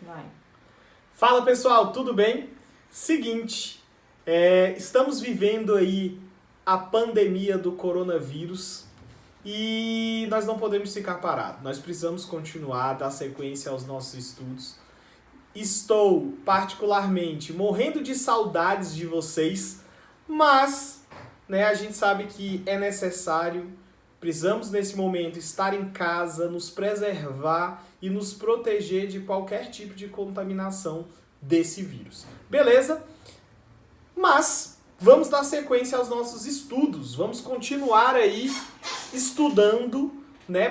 Vai. Fala pessoal, tudo bem? Seguinte, estamos vivendo aí a pandemia do coronavírus e nós não podemos ficar parados. Nós precisamos continuar, dar sequência aos nossos estudos. Estou particularmente morrendo de saudades de vocês, mas a gente sabe que é necessário, precisamos nesse momento estar em casa, nos preservar e nos proteger de qualquer tipo de contaminação desse vírus. Beleza? Mas vamos dar sequência aos nossos estudos. Vamos continuar aí estudando,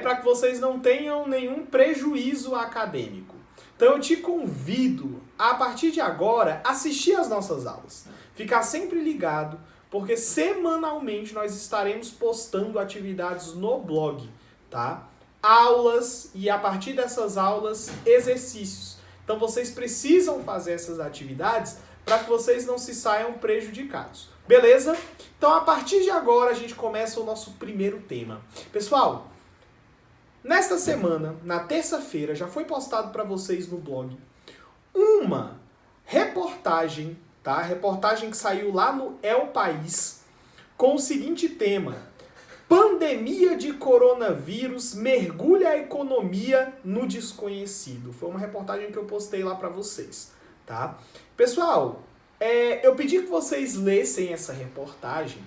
para que vocês não tenham nenhum prejuízo acadêmico. Então eu te convido, a partir de agora, assistir às nossas aulas. Ficar sempre ligado, porque semanalmente nós estaremos postando atividades no blog, tá? Aulas e a partir dessas aulas, exercícios. Então vocês precisam fazer essas atividades para que vocês não se saiam prejudicados. Beleza? Então a partir de agora a gente começa o nosso primeiro tema. Pessoal, nesta semana, na terça-feira, já foi postado para vocês no blog uma reportagem, tá? Reportagem que saiu lá no El País com o seguinte tema: pandemia de coronavírus mergulha a economia no desconhecido. Foi uma reportagem que eu postei lá para vocês, tá? Pessoal, eu pedi que vocês lessem essa reportagem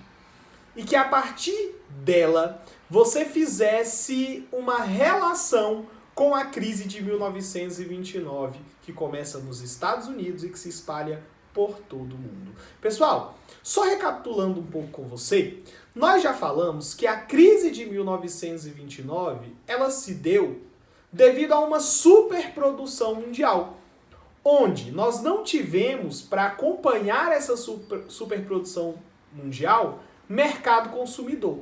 e que a partir dela você fizesse uma relação com a crise de 1929, que começa nos Estados Unidos e que se espalha por todo o mundo. Pessoal, só recapitulando um pouco com você, nós já falamos que a crise de 1929, ela se deu devido a uma superprodução mundial, onde nós não tivemos, para acompanhar essa superprodução mundial, mercado consumidor.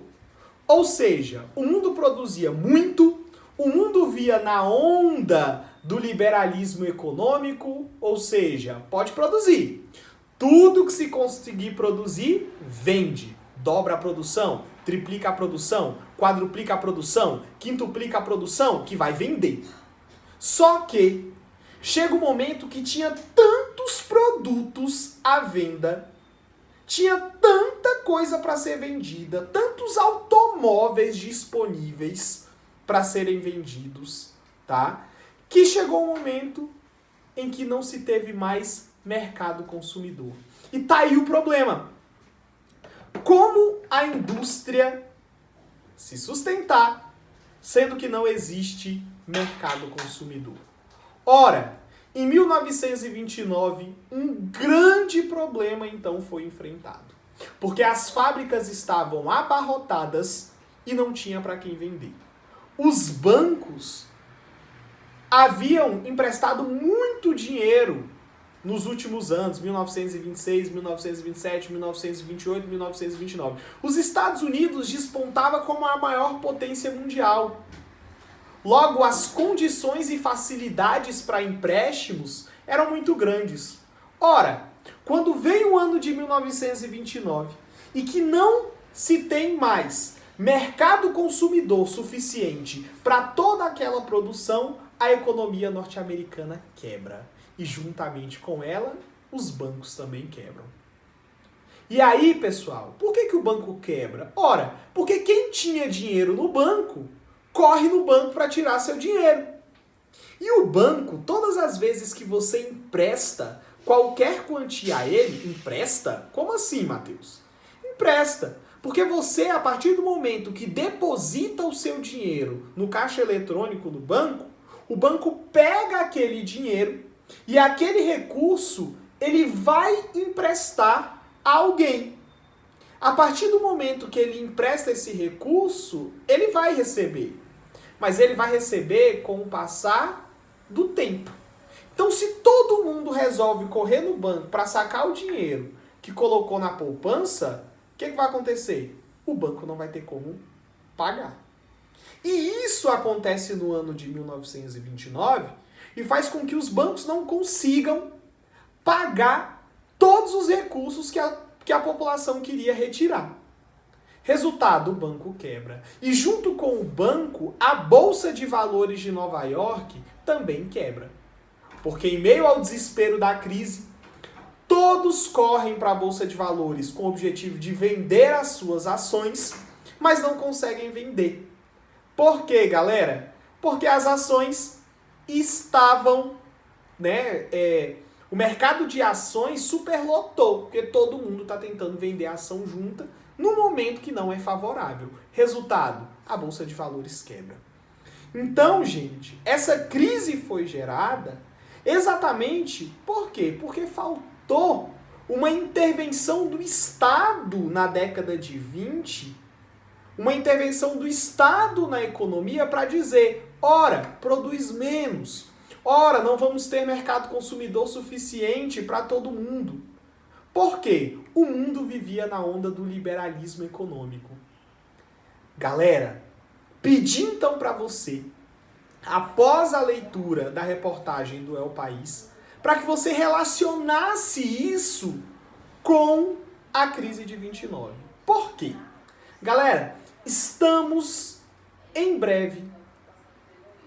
Ou seja, o mundo produzia muito, o mundo via na onda do liberalismo econômico, ou seja, pode produzir. Tudo que se conseguir produzir, vende. Dobra a produção, triplica a produção, quadruplica a produção, quintuplica a produção, que vai vender. Só que chega um momento que tinha tantos produtos à venda, tinha tanta coisa para ser vendida, tantos automóveis disponíveis para serem vendidos, tá? Que chegou um momento em que não se teve mais mercado consumidor. E tá aí o problema. Como a indústria se sustentar, sendo que não existe mercado consumidor? Ora, em 1929, um grande problema então foi enfrentado. Porque as fábricas estavam abarrotadas e não tinha para quem vender. Os bancos haviam emprestado muito dinheiro nos últimos anos, 1926, 1927, 1928, 1929. Os Estados Unidos despontava como a maior potência mundial. Logo, as condições e facilidades para empréstimos eram muito grandes. Ora, quando veio o ano de 1929 e que não se tem mais mercado consumidor suficiente para toda aquela produção, a economia norte-americana quebra. E juntamente com ela, os bancos também quebram. E aí, pessoal, por que o banco quebra? Ora, porque quem tinha dinheiro no banco corre no banco para tirar seu dinheiro. E o banco, todas as vezes que você empresta qualquer quantia a ele, empresta? Como assim, Matheus? Empresta. Porque você, a partir do momento que deposita o seu dinheiro no caixa eletrônico do banco, o banco pega aquele dinheiro e aquele recurso ele vai emprestar a alguém. A partir do momento que ele empresta esse recurso, ele vai receber. Mas ele vai receber com o passar do tempo. Então, se todo mundo resolve correr no banco para sacar o dinheiro que colocou na poupança, o que vai acontecer? O banco não vai ter como pagar. E isso acontece no ano de 1929 e faz com que os bancos não consigam pagar todos os recursos que a população queria retirar. Resultado, o banco quebra. E junto com o banco, a Bolsa de Valores de Nova York também quebra. Porque em meio ao desespero da crise, todos correm para a Bolsa de Valores com o objetivo de vender as suas ações, mas não conseguem vender. Por quê, galera? Porque as ações estavam, o mercado de ações superlotou, porque todo mundo está tentando vender a ação junta no momento que não é favorável. Resultado, a Bolsa de Valores quebra. Então, gente, essa crise foi gerada exatamente por quê? Porque faltou uma intervenção do Estado na década de 20, uma intervenção do Estado na economia para dizer, ora, produz menos, ora, não vamos ter mercado consumidor suficiente para todo mundo. Por quê? O mundo vivia na onda do liberalismo econômico. Galera, pedi então para você, após a leitura da reportagem do El País, para que você relacionasse isso com a crise de 29. Por quê? Galera, estamos em breve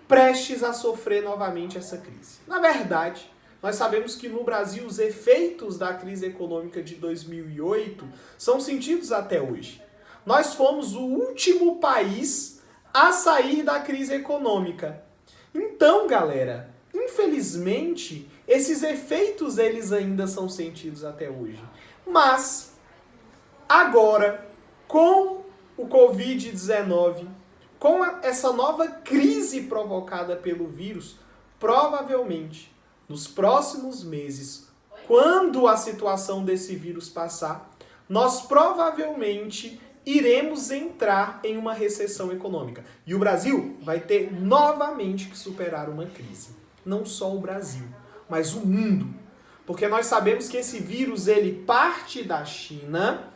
prestes a sofrer novamente essa crise. Na verdade, nós sabemos que no Brasil os efeitos da crise econômica de 2008 são sentidos até hoje. Nós fomos o último país a sair da crise econômica. Então, galera, infelizmente, esses efeitos eles ainda são sentidos até hoje. Mas, agora, com o Covid-19, com essa nova crise provocada pelo vírus, provavelmente, nos próximos meses, quando a situação desse vírus passar, nós provavelmente iremos entrar em uma recessão econômica. E o Brasil vai ter novamente que superar uma crise. Não só o Brasil, mas o mundo. Porque nós sabemos que esse vírus ele parte da China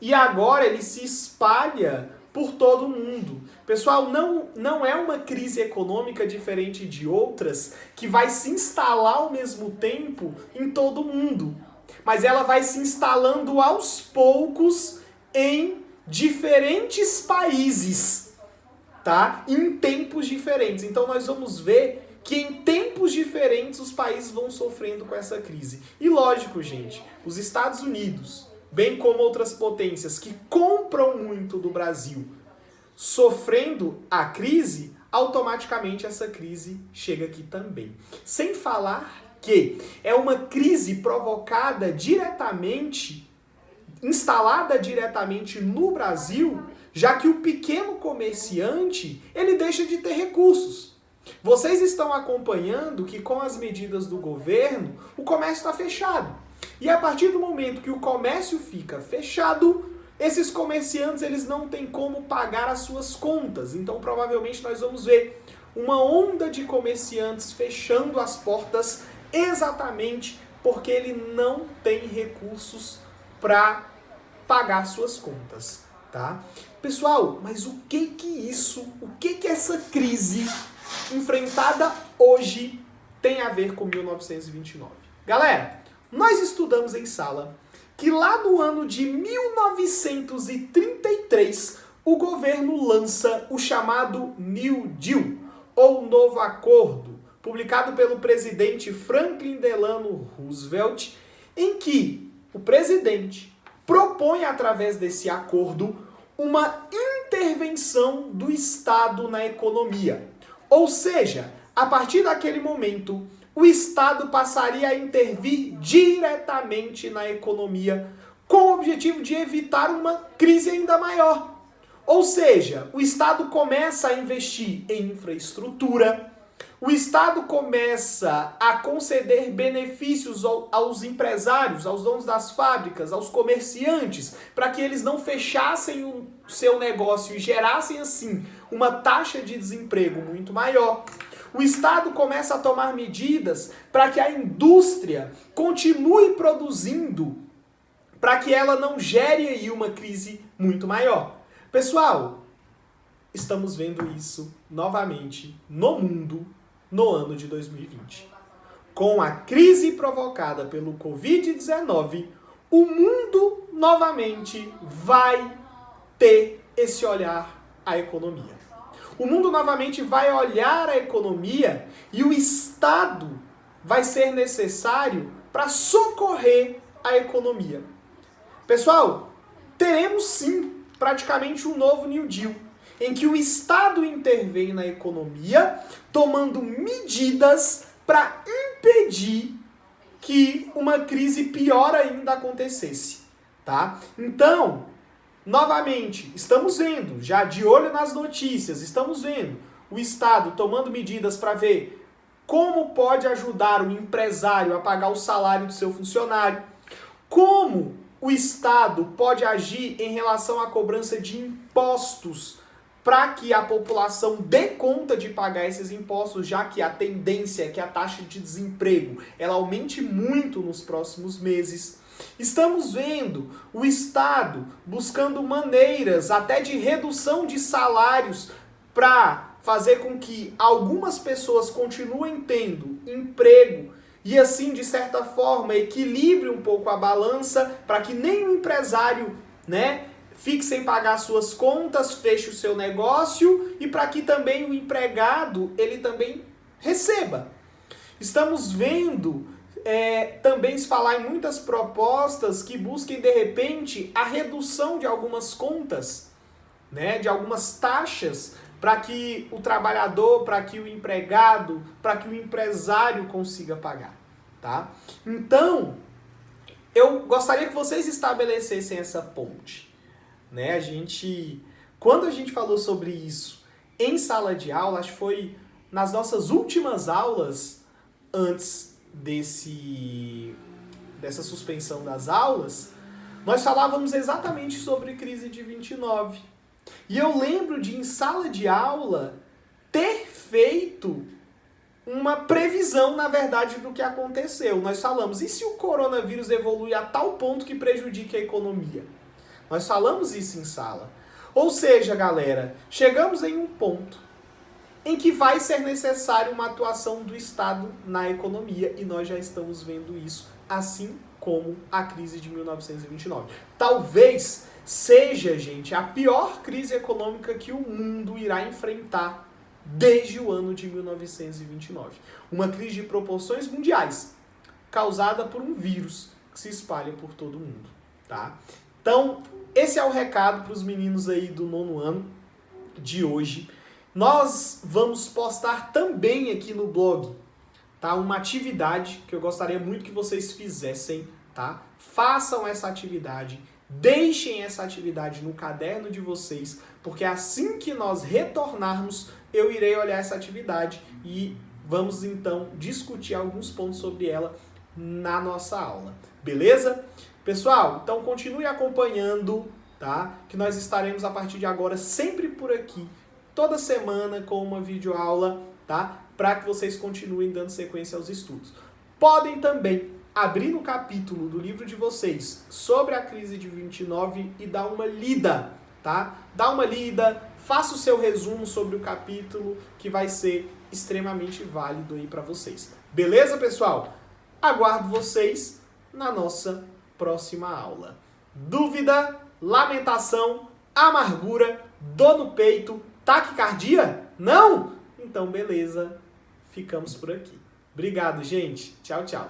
e agora ele se espalha por todo o mundo. Pessoal, não é uma crise econômica diferente de outras que vai se instalar ao mesmo tempo em todo o mundo. Mas ela vai se instalando aos poucos em diferentes países, tá? Em tempos diferentes. Então nós vamos ver que em tempos diferentes os países vão sofrendo com essa crise. E lógico, gente, os Estados Unidos, bem como outras potências que compram muito do Brasil, sofrendo a crise, automaticamente essa crise chega aqui também. Sem falar que é uma crise provocada diretamente, instalada diretamente no Brasil, já que o pequeno comerciante, ele deixa de ter recursos. Vocês estão acompanhando que com as medidas do governo, o comércio está fechado. E a partir do momento que o comércio fica fechado, esses comerciantes eles não têm como pagar as suas contas. Então provavelmente nós vamos ver uma onda de comerciantes fechando as portas exatamente porque ele não tem recursos para pagar suas contas, tá? Pessoal, mas o que essa crise enfrentada hoje tem a ver com 1929? Galera, nós estudamos em sala que lá no ano de 1933 o governo lança o chamado New Deal, ou Novo Acordo, publicado pelo presidente Franklin Delano Roosevelt, em que o presidente propõe, através desse acordo, uma intervenção do Estado na economia. Ou seja, a partir daquele momento, o Estado passaria a intervir diretamente na economia com o objetivo de evitar uma crise ainda maior. Ou seja, o Estado começa a investir em infraestrutura, o Estado começa a conceder benefícios aos empresários, aos donos das fábricas, aos comerciantes, para que eles não fechassem o seu negócio e gerassem, assim, uma taxa de desemprego muito maior. O Estado começa a tomar medidas para que a indústria continue produzindo, para que ela não gere aí uma crise muito maior. Pessoal, estamos vendo isso novamente no mundo no ano de 2020. Com a crise provocada pelo Covid-19, o mundo novamente vai ter esse olhar à economia. O mundo novamente vai olhar a economia e o Estado vai ser necessário para socorrer a economia? Pessoal, teremos sim praticamente um novo New Deal, em que o Estado intervém na economia, tomando medidas para impedir que uma crise pior ainda acontecesse, tá? Então, novamente, estamos vendo, já de olho nas notícias, estamos vendo o Estado tomando medidas para ver como pode ajudar o empresário a pagar o salário do seu funcionário, como o Estado pode agir em relação à cobrança de impostos para que a população dê conta de pagar esses impostos, já que a tendência é que a taxa de desemprego ela aumente muito nos próximos meses. Estamos vendo o Estado buscando maneiras até de redução de salários para fazer com que algumas pessoas continuem tendo emprego e assim, de certa forma, equilibre um pouco a balança para que nem o empresário, fique sem pagar suas contas, feche o seu negócio e para que também o empregado, ele também receba. Estamos vendo também se falar em muitas propostas que busquem, de repente, a redução de algumas contas, de algumas taxas, para que o trabalhador, para que o empregado, para que o empresário consiga pagar, tá? Então, eu gostaria que vocês estabelecessem essa ponte, Quando a gente falou sobre isso em sala de aula, acho que foi nas nossas últimas aulas, antes dessa suspensão das aulas, nós falávamos exatamente sobre crise de 29. E eu lembro de, em sala de aula, ter feito uma previsão, na verdade, do que aconteceu. Nós falamos, e se o coronavírus evolui a tal ponto que prejudique a economia? Nós falamos isso em sala. Ou seja, galera, chegamos em um ponto em que vai ser necessário uma atuação do Estado na economia, e nós já estamos vendo isso, assim como a crise de 1929. Talvez seja, gente, a pior crise econômica que o mundo irá enfrentar desde o ano de 1929. Uma crise de proporções mundiais, causada por um vírus que se espalha por todo o mundo, tá? Então, esse é o recado para os meninos aí do 9º ano de hoje. Nós vamos postar também aqui no blog, tá? Uma atividade que eu gostaria muito que vocês fizessem, tá? Façam essa atividade, deixem essa atividade no caderno de vocês, porque assim que nós retornarmos, eu irei olhar essa atividade e vamos então discutir alguns pontos sobre ela na nossa aula, beleza? Pessoal, então continue acompanhando, tá? Que nós estaremos a partir de agora sempre por aqui, toda semana com uma videoaula, tá? Para que vocês continuem dando sequência aos estudos. Podem também abrir no capítulo do livro de vocês sobre a crise de 29 e dar uma lida, tá? Dá uma lida, faça o seu resumo sobre o capítulo, que vai ser extremamente válido aí para vocês. Beleza, pessoal? Aguardo vocês na nossa próxima aula. Dúvida, lamentação, amargura, dor no peito, taquicardia? Não? Então, beleza. Ficamos por aqui. Obrigado, gente. Tchau, tchau.